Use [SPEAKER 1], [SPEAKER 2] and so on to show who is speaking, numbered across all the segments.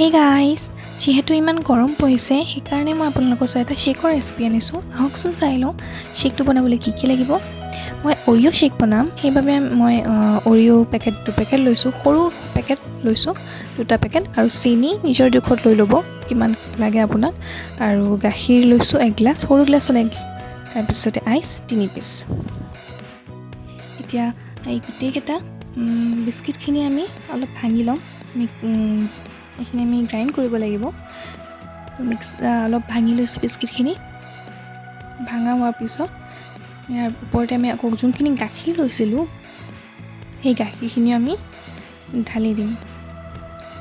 [SPEAKER 1] Hey guys, যিহেতু ইমান গৰম পৰিছে সেইকাৰণে মই আপোনালোকৰ ওচৰত এটা শ্বেকৰ ৰেচিপি আনিছোঁ। আহকচোন চাই লওঁ শ্বেকটো বনাবলৈ কি লাগিব। মই অৰিঅ' শ্বেক বনাম, সেইবাবে মই অৰিঅ' পেকেট 2 পেকেট লৈছোঁ, সৰু পেকেট লৈছোঁ 2টা পেকেট, আৰু চেনি নিজৰ জোখত লৈ ল'ব কিমান লাগে আপোনাক, আৰু গাখীৰ লৈছোঁ 1 গ্লাছ, সৰু গ্লাছত 1 গ্লাছ, তাৰপিছতে আইচ 3 পিচ। এতিয়া এই গোটেইকেইটা বিস্কিটখিনি আমি অলপ ভাঙি ল'ম। এইখিনি আমি গ্ৰাইণ্ড কৰিব লাগিব। অলপ ভাঙি লৈছোঁ বিস্কিটখিনি। ভাঙা হোৱাৰ পিছত ইয়াৰ ওপৰতে আমি আকৌ যোনখিনি গাখীৰ লৈছিলোঁ সেই গাখীৰখিনি আমি ঢালি দিম।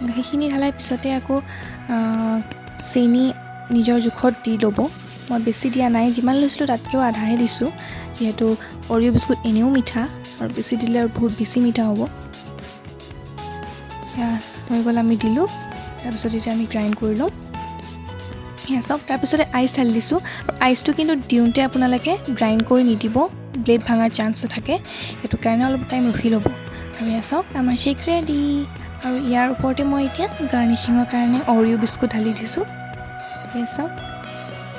[SPEAKER 1] গাখীৰখিনি ঢালাৰ পিছতে আকৌ চেনি নিজৰ জোখত দি ল'ব। মই বেছি দিয়া নাই, যিমান লৈছিলোঁ তাতকৈও আধাহে দিছোঁ, যিহেতু অৰিঅ' বিস্কুট এনেও মিঠা আৰু বেছি দিলে আৰু বহুত বেছি মিঠা হ'ব। হৈ গ'ল, আমি দিলোঁ। তাৰপিছত এতিয়া আমি গ্ৰাইণ্ড কৰি ল'ম। সেয়া চাওক, তাৰপিছতে আইচ ঢালি দিছোঁ। আৰু আইচটো কিন্তু দিওঁতে আপোনালোকে গ্ৰাইণ্ড কৰি নিদিব, ব্লেড ভাঙাৰ চান্স থাকে, সেইটো কাৰণে অলপ টাইম ৰখি ল'ব। আৰু এয়া চাওক, আমাৰ শ্বেক ৰেডি। আৰু ইয়াৰ ওপৰতে মই এতিয়া গাৰ্নিচিঙৰ কাৰণে অৰিঅ' বিস্কুট ঢালি দিছোঁ। এয়া চাওক,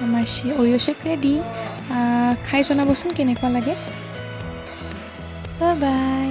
[SPEAKER 1] আমাৰ অৰিঅ' শ্বেক ৰেডি। খাই জনাবচোন কেনেকুৱা লাগে। Bye bye.